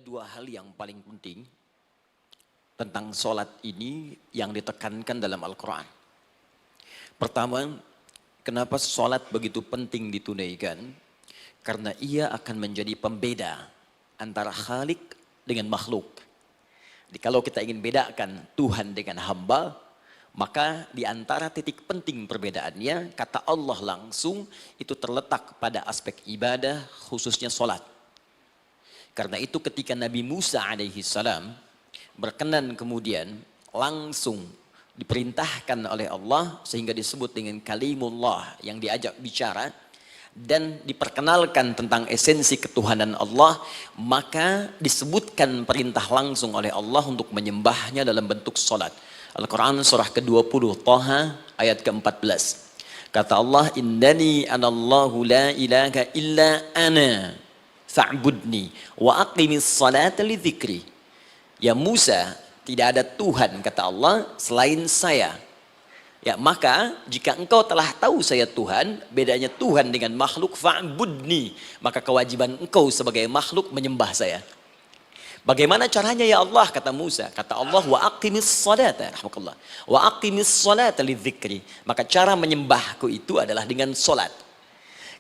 dua hal yang paling penting tentang sholat ini yang ditekankan dalam Al-Quran. Pertama, kenapa sholat begitu penting ditunaikan? Karena ia akan menjadi pembeda antara Khalik dengan makhluk. Jadi kalau kita ingin bedakan Tuhan dengan hamba, maka di antara titik penting perbedaannya, kata Allah langsung itu terletak pada aspek ibadah, khususnya sholat. Karena itu ketika Nabi Musa alaihi salam berkenan kemudian langsung diperintahkan oleh Allah sehingga disebut dengan kalimullah yang diajak bicara dan diperkenalkan tentang esensi ketuhanan Allah, maka disebutkan perintah langsung oleh Allah untuk menyembahnya dalam bentuk salat. Al-Quran surah ke-20 Taha ayat ke-14. Kata Allah, innani anallahu la ilaha illa ana fa'budni wa aqimis salata li dzikri. Ya Musa, tidak ada Tuhan kata Allah selain saya. Ya maka jika engkau telah tahu saya Tuhan, bedanya Tuhan dengan makhluk, fa'budni, maka kewajiban engkau sebagai makhluk menyembah saya. Bagaimana caranya ya Allah, kata Musa? Kata Allah, wa aqimis salata, rahmatullah, wa aqimis salata li dzikri. Maka cara menyembahku itu adalah dengan salat.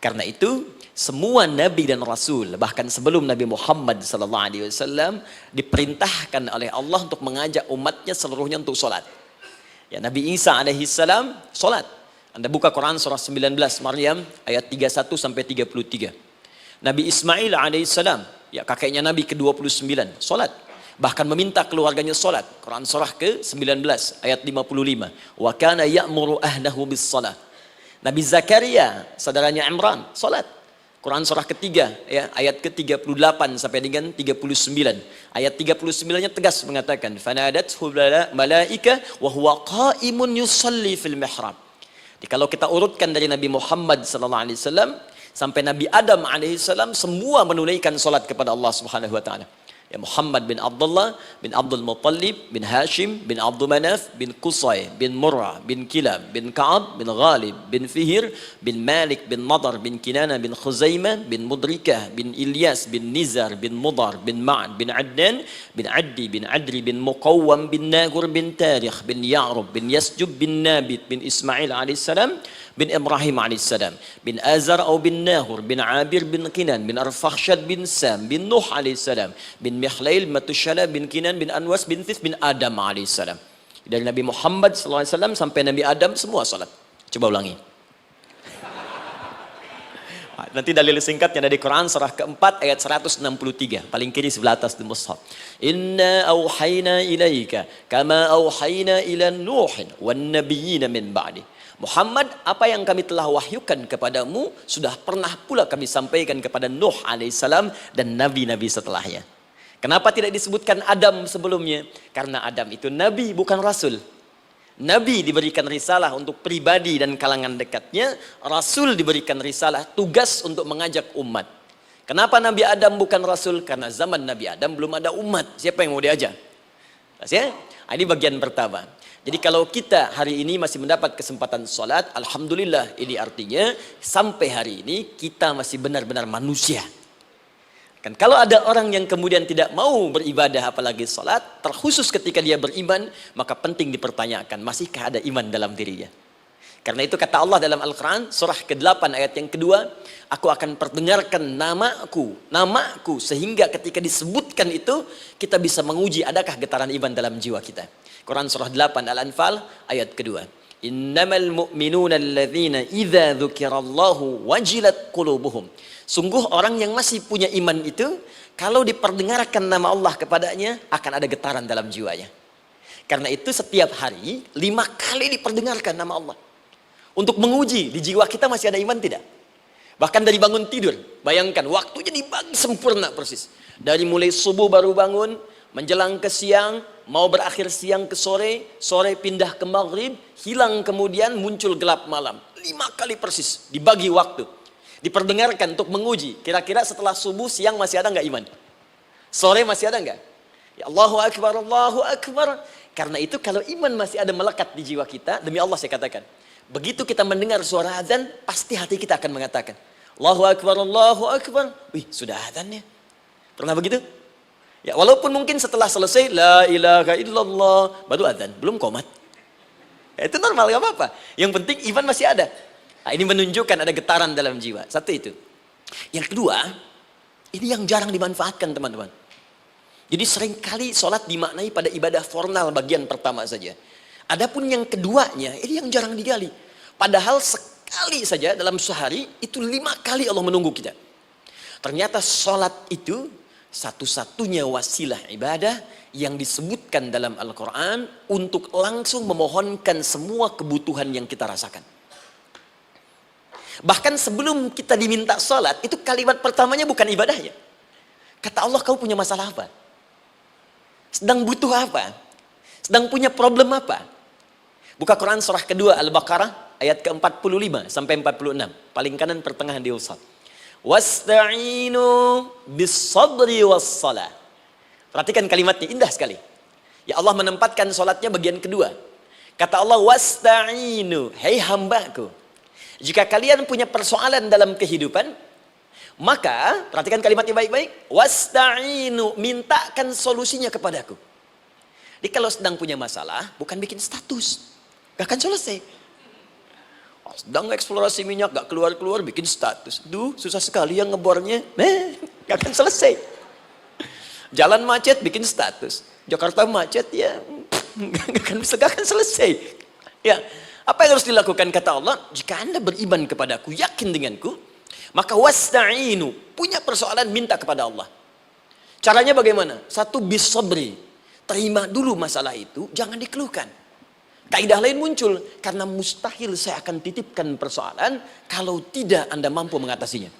Karena itu semua nabi dan rasul, bahkan sebelum Nabi Muhammad SAW, diperintahkan oleh Allah untuk mengajak umatnya seluruhnya untuk sholat. Ya, Nabi Isa alaihissalam sholat. Anda buka Quran surah 19 Maryam ayat 31 sampai 33. Nabi Ismail alaihissalam, ya kakeknya Nabi ke-29, sholat. Bahkan meminta keluarganya sholat. Quran surah ke-19 ayat 55. Wa kana ya'muru ahlahu bis salat. Nabi Zakaria, saudaranya Imran, sholat. Quran surah ketiga, ya, ayat ke-38 sampai dengan 39. Ayat 39-nya tegas mengatakan, "Fanadathu malaika wa huwa qa'imun yusalli fil mihrab." Jadi kalau kita urutkan dari Nabi Muhammad SAW sampai Nabi Adam alaihissalam, semua menunaikan salat kepada Allah Subhanahu wa taala. Ya Muhammad bin Abdullah bin Abdul Muttalib bin Hashim bin Abdul Manaf bin Qusay bin Murrah bin Kilab bin Ka'ab bin Ghalib bin Fihir bin Malik bin Nadar bin Kinana bin Khuzaimah bin Mudrikah bin Ilyas bin Nizar bin Mudar bin Ma'ad bin Adnan bin Addi bin Adri bin Muqawwam bin Nagur bin Tarikh bin Ya'rub bin Yasjub bin Nabit bin Ismail alaihissalam bin Ibrahim alaihissalam bin Azar atau bin Nahur bin Abir bin Kinan bin Arfakhshad bin Sam bin Nuh alaihissalam bin Mihlail Matushala bin Kinan bin Anwas bin Thith bin Adam alaihissalam. Dari Nabi Muhammad SAW sampai Nabi Adam semua salat. Coba ulangi. Nanti dalil singkatnya dari Quran surah keempat ayat 163 paling kiri sebelah atas di mushaf. Inna auhayna ilaika kama auhayna ila Nuhin wan nabiyyin min ba'di. Muhammad, apa yang kami telah wahyukan kepadamu sudah pernah pula kami sampaikan kepada Nuh alaihissalam dan nabi-nabi setelahnya. Kenapa tidak disebutkan Adam sebelumnya? Karena Adam itu nabi bukan rasul. Nabi diberikan risalah untuk pribadi dan kalangan dekatnya, rasul diberikan risalah tugas untuk mengajak umat. Kenapa Nabi Adam bukan rasul? Karena zaman Nabi Adam belum ada umat. Siapa yang mau diajak? Ya? Ini bagian pertama. Jadi kalau kita hari ini masih mendapat kesempatan sholat, alhamdulillah, ini artinya sampai hari ini kita masih benar-benar manusia. Kan kalau ada orang yang kemudian tidak mau beribadah apalagi sholat, terkhusus ketika dia beriman, maka penting dipertanyakan, masihkah ada iman dalam dirinya? Karena itu kata Allah dalam Al-Quran, surah ke-8 ayat yang kedua, aku akan perdengarkan namaku, sehingga ketika disebutkan itu, kita bisa menguji adakah getaran iman dalam jiwa kita. Quran surah 8 Al-Anfal ayat kedua. Innamal mu'minuna alladzina idza dzukirallahu wajilat qulubuhum. Sungguh orang yang masih punya iman itu, kalau diperdengarkan nama Allah kepadanya, akan ada getaran dalam jiwanya. Karena itu setiap hari 5 kali diperdengarkan nama Allah. Untuk menguji di jiwa kita masih ada iman tidak? Bahkan dari bangun tidur, bayangkan waktunya dibagi sempurna persis. Dari mulai subuh baru bangun, menjelang ke siang, mau berakhir siang ke sore, sore pindah ke maghrib, hilang kemudian muncul gelap malam. 5 kali persis dibagi waktu. Diperdengarkan untuk menguji. Kira-kira setelah subuh siang masih ada nggak iman? Sore masih ada nggak? Ya Allahu Akbar, Allahu Akbar. Karena itu kalau iman masih ada melekat di jiwa kita, demi Allah saya katakan, begitu kita mendengar suara azan, pasti hati kita akan mengatakan, Allahu Akbar, Allahu Akbar. Wih, sudah azannya. Pernah begitu? Ya, walaupun mungkin setelah selesai la ilaha illallah baru adzan, belum qomat. Ya, itu normal, gak apa-apa. Yang penting iman masih ada. Nah, ini menunjukkan ada getaran dalam jiwa. Satu itu. Yang kedua, ini yang jarang dimanfaatkan teman-teman. Jadi seringkali sholat dimaknai pada ibadah formal bagian pertama saja. Adapun yang keduanya, ini yang jarang digali. Padahal sekali saja dalam sehari, itu 5 kali Allah menunggu kita. Ternyata sholat itu satu-satunya wasilah ibadah yang disebutkan dalam Al-Quran untuk langsung memohonkan semua kebutuhan yang kita rasakan. Bahkan sebelum kita diminta sholat, itu kalimat pertamanya bukan ibadahnya. Kata Allah, kau punya masalah apa? Sedang butuh apa? Sedang punya problem apa? Buka Quran surah kedua Al-Baqarah ayat ke-45 sampai 46. Paling kanan pertengahan di usad. Wasta'inu bis-sabri was-salah. Perhatikan kalimatnya, indah sekali. Ya Allah menempatkan sholatnya bagian kedua. Kata Allah, wasta'inu, hei hambaku, jika kalian punya persoalan dalam kehidupan, maka, perhatikan kalimatnya baik-baik, wasta'inu, mintakan solusinya kepadaku. Jadi kalau sedang punya masalah, bukan bikin status, gak akan selesai. Sedang eksplorasi minyak, gak keluar-keluar, bikin status. Duh, susah sekali yang ngebornya. Gak akan selesai. Jalan macet, bikin status. Jakarta macet, ya gak akan selesai. Ya, apa yang harus dilakukan? Kata Allah, jika anda beriman kepadaku, yakin denganku, maka wasta'inu, punya persoalan, minta kepada Allah. Caranya bagaimana? Satu, bisabri, terima dulu masalah itu, jangan dikeluhkan. Kaidah lain muncul, karena mustahil saya akan titipkan persoalan kalau tidak anda mampu mengatasinya.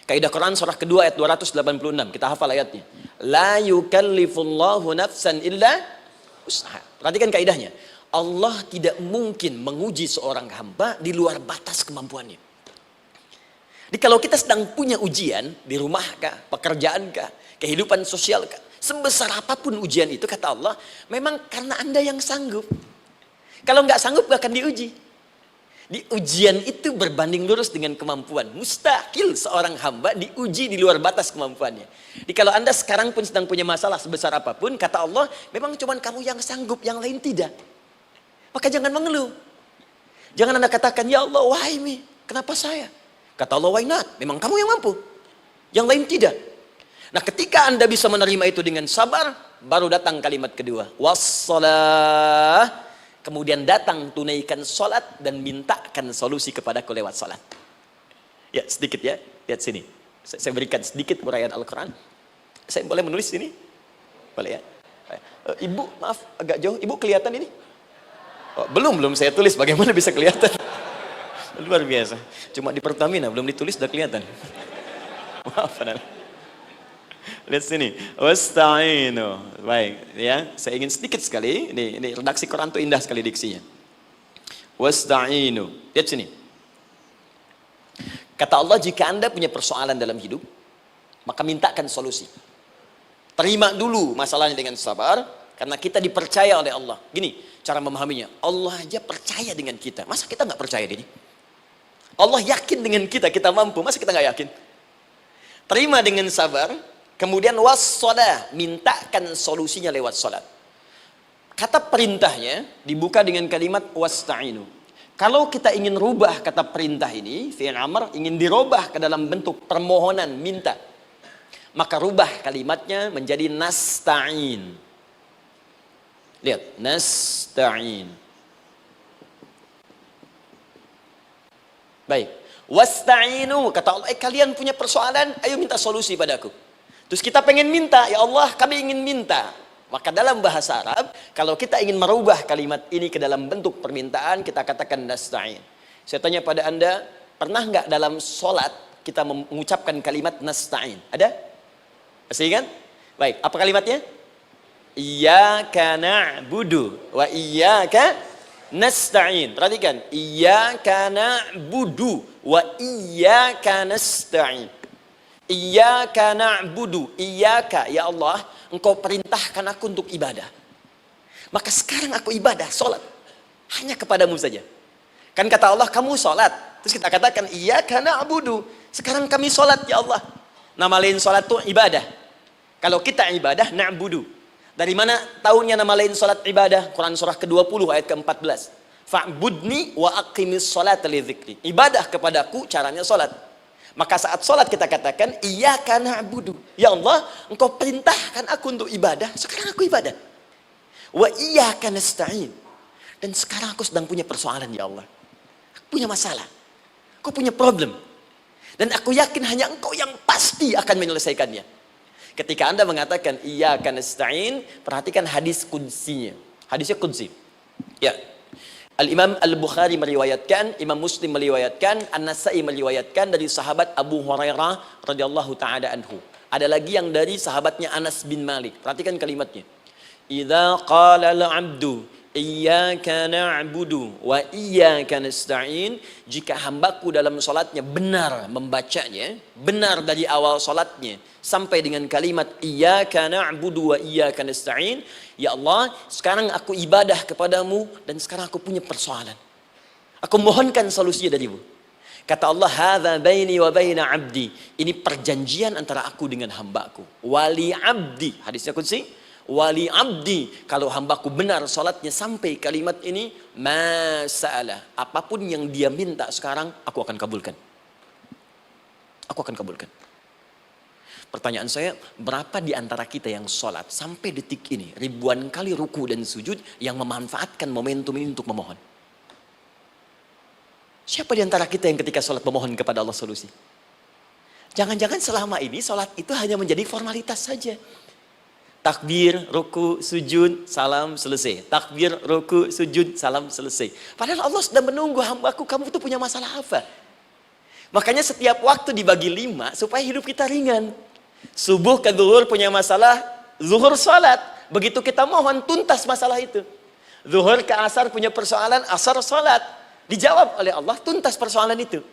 Kaidah Quran surah kedua ayat 286, kita hafal ayatnya. La yukallifullahu nafsan illa usaha. Perhatikan kaidahnya. Allah tidak mungkin menguji seorang hamba di luar batas kemampuannya. Jadi kalau kita sedang punya ujian, di rumah kah, pekerjaan kah, kehidupan sosial kah, sebesar apapun ujian itu, kata Allah, memang karena anda yang sanggup. Kalau nggak sanggup gak akan diuji. Di ujian itu berbanding lurus dengan kemampuan. Mustahil seorang hamba diuji di luar batas kemampuannya. Jadi kalau anda sekarang pun sedang punya masalah sebesar apapun, kata Allah, memang cuma kamu yang sanggup, yang lain tidak. Maka jangan mengeluh. Jangan anda katakan, ya Allah, why me? Kenapa saya? Kata Allah, why not? Memang kamu yang mampu. Yang lain tidak. Nah, ketika anda bisa menerima itu dengan sabar, baru datang kalimat kedua. Wassalah. Kemudian datang tunaikan sholat dan mintakan solusi kepadaku lewat sholat. Ya, sedikit ya. Lihat sini. Saya berikan sedikit uraian Al-Quran. Saya boleh menulis ini? Boleh ya? Ibu, maaf, agak jauh. Ibu kelihatan ini? Oh, belum saya tulis. Bagaimana bisa kelihatan? Luar biasa. Cuma di Pertamina, belum ditulis udah kelihatan. Maaf, lihat sini, wasta'inu. Baik, ya. Saya ingin sedikit sekali. Ini redaksi Quran itu indah sekali diksinya. Wasta'inu. Lihat sini. Kata Allah, jika anda punya persoalan dalam hidup, maka mintakan solusi. Terima dulu masalahnya dengan sabar, karena kita dipercaya oleh Allah. Gini, cara memahaminya. Allah aja percaya dengan kita. Masa kita nggak percaya diri? Allah yakin dengan kita, kita mampu. Masa kita nggak yakin? Terima dengan sabar. Kemudian wassalah, mintakan solusinya lewat salat. Kata perintahnya dibuka dengan kalimat wasta'inu. Kalau kita ingin rubah kata perintah ini, fi'il amr, ingin dirubah ke dalam bentuk permohonan, minta, maka rubah kalimatnya menjadi nasta'in. Lihat, nasta'in. Baik, wasta'inu, kata Allah, kalian punya persoalan, ayo minta solusi padaku. Terus kita pengen minta, ya Allah kami ingin minta. Maka dalam bahasa Arab, kalau kita ingin merubah kalimat ini ke dalam bentuk permintaan, kita katakan nasta'in. Saya tanya pada anda, pernah nggak dalam sholat kita mengucapkan kalimat nasta'in? Ada? Masih ingat? Baik, apa kalimatnya? Iyyaka na'budu wa iyyaka nasta'in. Perhatikan, iyyaka na'budu wa iyyaka nasta'in. Iyyaka na'budu, iyyaka, ya Allah, engkau perintahkan aku untuk ibadah. Maka sekarang aku ibadah, sholat. Hanya kepadamu saja. Kan kata Allah, kamu sholat. Terus kita katakan, iyyaka na'budu. Sekarang kami sholat, ya Allah. Nama lain sholat itu ibadah. Kalau kita ibadah, na'budu. Dari mana tahunya nama lain salat ibadah? Quran surah ke-20 ayat ke-14. Fa'budni wa aqimis salata li dzikri. Ibadah kepadaku caranya salat. Maka saat salat kita katakan iyyaka na'budu. Ya Allah, Engkau perintahkan aku untuk ibadah, sekarang aku ibadah. Wa iyyaka nasta'in. Dan sekarang aku sedang punya persoalan ya Allah. Aku punya masalah. Aku punya problem. Dan aku yakin hanya Engkau yang pasti akan menyelesaikannya. Ketika Anda mengatakan iyyaka nasta'in, perhatikan hadis qudsinya. Hadisnya qudsi. Ya. Al-Imam Al-Bukhari meriwayatkan, Imam Muslim meriwayatkan, An-Nasa'i meriwayatkan dari sahabat Abu Hurairah radhiyallahu taala anhu. Ada lagi yang dari sahabatnya Anas bin Malik. Perhatikan kalimatnya. Idza qala al-'abdu iyyaka na'budu wa iyyaka nasta'in, jika hambaku dalam salatnya benar membacanya, benar dari awal salatnya sampai dengan kalimat iyyaka na'budu wa iyyaka nasta'in, ya Allah, sekarang aku ibadah kepadamu dan sekarang aku punya persoalan. Aku mohonkan solusinya darimu. Kata Allah, hadza baini wa baina 'abdi. Ini perjanjian antara aku dengan hambaku. Wali 'abdi. Hadisnya qudsi. Wali 'abdi, kalau hambaku benar salatnya sampai kalimat ini, masa'alah. Apapun yang dia minta sekarang, aku akan kabulkan. Aku akan kabulkan. Pertanyaan saya, berapa di antara kita yang sholat sampai detik ini, ribuan kali ruku dan sujud, yang memanfaatkan momentum ini untuk memohon? Siapa di antara kita yang ketika sholat memohon kepada Allah solusi? Jangan-jangan selama ini sholat itu hanya menjadi formalitas saja. Takbir, ruku, sujud, salam, selesai. Takbir, ruku, sujud, salam, selesai. Padahal Allah sudah menunggu hambaku, kamu itu punya masalah apa? Makanya setiap waktu dibagi 5 supaya hidup kita ringan. Subuh ke zuhur punya masalah, zuhur salat. Begitu kita mohon, tuntas masalah itu. Zuhur ke asar punya persoalan, asar salat. Dijawab oleh Allah, tuntas persoalan itu.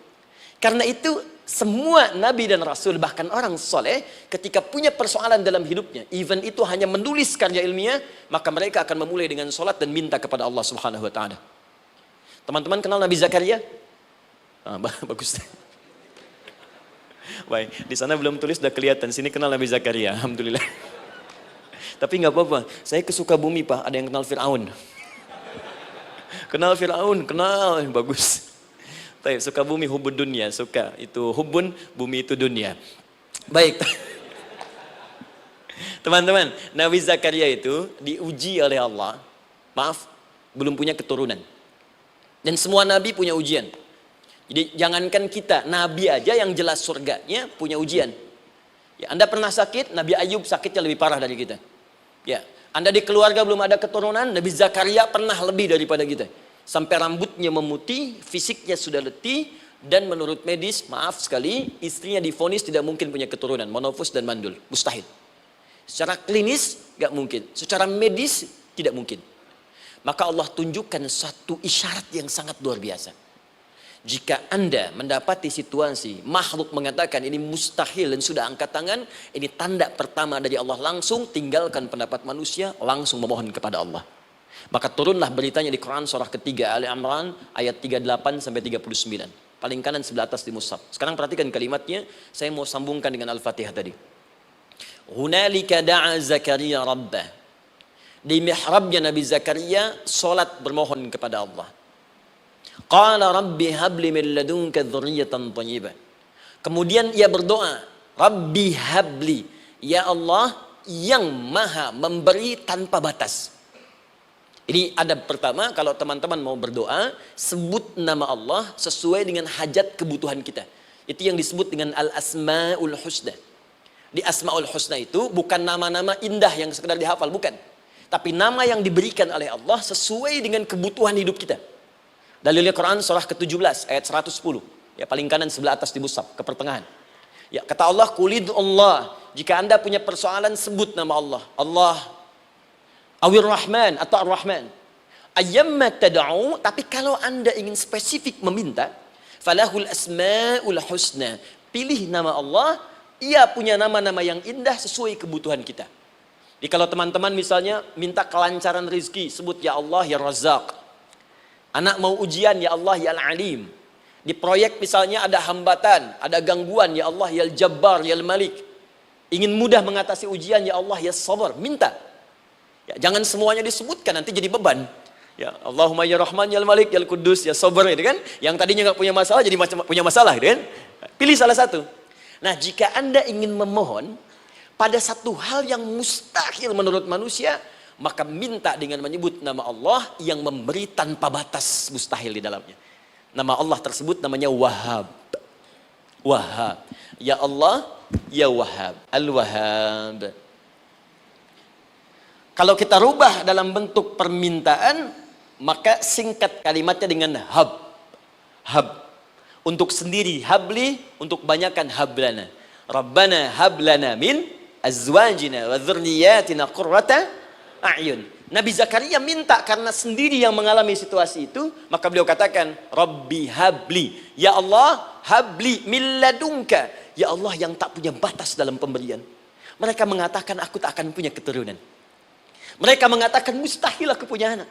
Karena itu semua nabi dan rasul, bahkan orang soleh, ketika punya persoalan dalam hidupnya, even itu hanya menulis karya ilmiah, maka mereka akan memulai dengan sholat dan minta kepada Allah Subhanahu Wa Taala. Teman-teman kenal Nabi Zakaria? Bagus. Baik, di sana belum tulis, sudah kelihatan. Sini kenal Nabi Zakaria, alhamdulillah. Tapi nggak apa-apa. Saya ke Sukabumi Pak, ada yang kenal Fir'aun. Kenal Fir'aun, kenal, bagus. Sukabumi hubun dunia, suka itu hubun, bumi itu dunia. Baik. Teman-teman, Nabi Zakaria itu diuji oleh Allah. Maaf, belum punya keturunan. Dan semua nabi punya ujian. Jadi jangankan kita, nabi aja yang jelas surganya punya ujian. Ya, Anda pernah sakit, Nabi Ayub sakitnya lebih parah dari kita. Ya, Anda di keluarga belum ada keturunan, Nabi Zakaria pernah lebih daripada kita. Sampai rambutnya memutih, fisiknya sudah letih, dan menurut medis, maaf sekali, istrinya divonis tidak mungkin punya keturunan, monofus dan mandul, mustahil. Secara klinis gak mungkin, secara medis tidak mungkin. Maka Allah tunjukkan satu isyarat yang sangat luar biasa. Jika Anda mendapati situasi makhluk mengatakan ini mustahil dan sudah angkat tangan, ini tanda pertama dari Allah, langsung tinggalkan pendapat manusia, langsung memohon kepada Allah. Maka turunlah beritanya di Quran surah ketiga Ali Imran ayat 38 sampai 39. Paling kanan sebelah atas di mushaf. Sekarang perhatikan kalimatnya, saya mau sambungkan dengan Al-Fatihah tadi. Hunalika da'a Zakaria rabbah. Di mihrabnya Nabi Zakaria salat bermohon kepada Allah. Qala rabbi habli min ladunka dzurriyyatan thayyibah. Kemudian ia berdoa, Rabbi habli, ya Allah yang maha memberi tanpa batas. Ini adab pertama, kalau teman-teman mau berdoa, sebut nama Allah sesuai dengan hajat kebutuhan kita. Itu yang disebut dengan Al-Asma'ul Husna. Di Asma'ul Husna itu bukan nama-nama indah yang sekedar dihafal, bukan. Tapi nama yang diberikan oleh Allah sesuai dengan kebutuhan hidup kita. Dalilnya Quran surah ke-17 ayat 110. Ya, paling kanan sebelah atas di mushaf, ke pertengahan. Ya, kata Allah, Qulid Allah. Jika Anda punya persoalan, sebut nama Allah. Allah Awir Rahman atau Ar-Rahman. Ayyamma tad'u, tapi kalau Anda ingin spesifik meminta, falahul asmaul husna. Pilih nama Allah, ia punya nama-nama yang indah sesuai kebutuhan kita. Jadi kalau teman-teman misalnya minta kelancaran rezeki, sebut ya Allah ya Razzaq. Anak mau ujian, ya Allah ya Al-Alim. Di proyek misalnya ada hambatan, ada gangguan, ya Allah ya Al-Jabbar ya Al-Malik. Ingin mudah mengatasi ujian, ya Allah ya sabar, minta. Ya, jangan semuanya disebutkan, nanti jadi beban. Ya, Allahumma ya Rahman ya Malik ya Kudus ya sabar, gitu kan? Yang tadinya nggak punya masalah jadi punya masalah, gitu kan? Pilih salah satu. Nah, jika Anda ingin memohon pada satu hal yang mustahil menurut manusia, maka minta dengan menyebut nama Allah yang memberi tanpa batas mustahil di dalamnya. Nama Allah tersebut namanya Wahhab. Wahhab. Ya Allah, ya Wahhab. Al-Wahhab. Kalau kita rubah dalam bentuk permintaan, maka singkat kalimatnya dengan hab. Hab. Untuk sendiri habli, untuk banyakkan hablana. Rabbana hablana min azwajina wa dzurriyyatina qurrata a'yun. Nabi Zakaria minta karena sendiri yang mengalami situasi itu, maka beliau katakan, Rabbi habli, ya Allah, habli min ladunka, ya Allah yang tak punya batas dalam pemberian. Mereka mengatakan aku tak akan punya keturunan. Mereka mengatakan mustahil aku punya anak.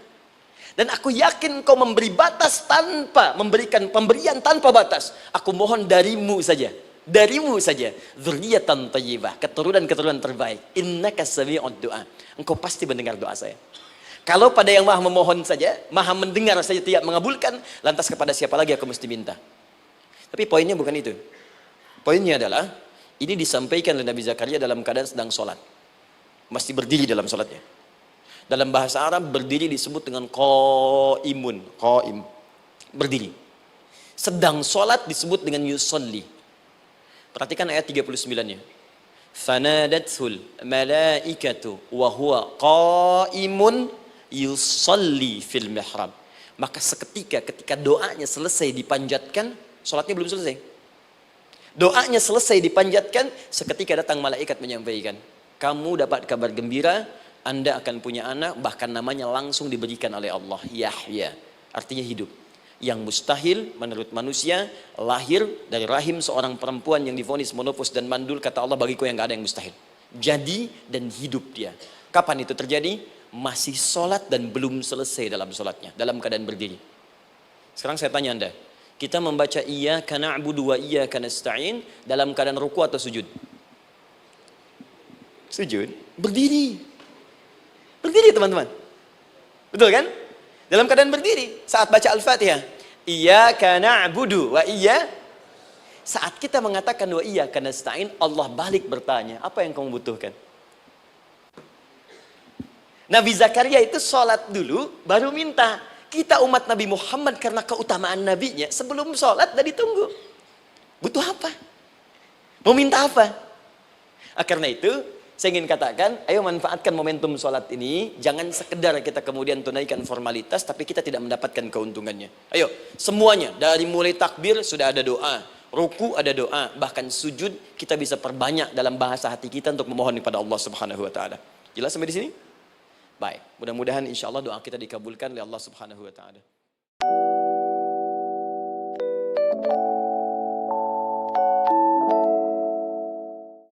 Dan aku yakin kau memberi batas tanpa memberikan pemberian tanpa batas. Aku mohon darimu saja. Darimu saja. Dzurriyyatan thayyibah, keturunan-keturunan terbaik. Innaka sami'ud du'a. Engkau pasti mendengar doa saya. Kalau pada yang maha memohon saja, maha mendengar saja tidak mengabulkan, lantas kepada siapa lagi aku mesti minta? Tapi poinnya bukan itu. Poinnya adalah, ini disampaikan oleh Nabi Zakaria dalam keadaan sedang sholat. Masih berdiri dalam sholatnya. Dalam bahasa Arab, berdiri disebut dengan qaimun. Qaim. Berdiri. Sedang sholat disebut dengan yusolli. Perhatikan ayat 39-nya. Fanadathul malaikatu wa huwa qaimun yusalli fil mihrab. Maka seketika ketika doanya selesai dipanjatkan, sholatnya belum selesai. Doanya selesai dipanjatkan, seketika datang malaikat menyampaikan, kamu dapat kabar gembira, Anda akan punya anak, bahkan namanya langsung diberikan oleh Allah, Yahya. Artinya hidup. Yang mustahil menurut manusia, lahir dari rahim seorang perempuan yang divonis monopos dan mandul, kata Allah, bagiku yang gak ada yang mustahil. Jadi dan hidup dia. Kapan itu terjadi? Masih sholat dan belum selesai dalam sholatnya, dalam keadaan berdiri. Sekarang saya tanya Anda, kita membaca iyyaka na'budu wa iyyaka nasta'in dalam keadaan ruku atau sujud? Sujud. Berdiri. Berdiri teman-teman. Betul kan? Dalam keadaan berdiri saat baca Al-Fatihah. Iyyaka na'budu wa saat kita mengatakan wa iyyaka nasta'in, Allah balik bertanya, apa yang kamu butuhkan? Nabi Zakaria itu sholat dulu baru minta. Kita umat Nabi Muhammad karena keutamaan nabinya, sebelum sholat dah ditunggu. Butuh apa? Mau minta apa? Karena itu saya ingin katakan, ayo manfaatkan momentum sholat ini. Jangan sekedar kita kemudian tunaikan formalitas, tapi kita tidak mendapatkan keuntungannya. Ayo, semuanya. Dari mulai takbir sudah ada doa. Ruku ada doa. Bahkan sujud kita bisa perbanyak dalam bahasa hati kita untuk memohon kepada Allah Subhanahu Wa Taala. Jelas sampai di sini? Baik. Mudah-mudahan insya Allah doa kita dikabulkan oleh Allah Subhanahu Wa Taala.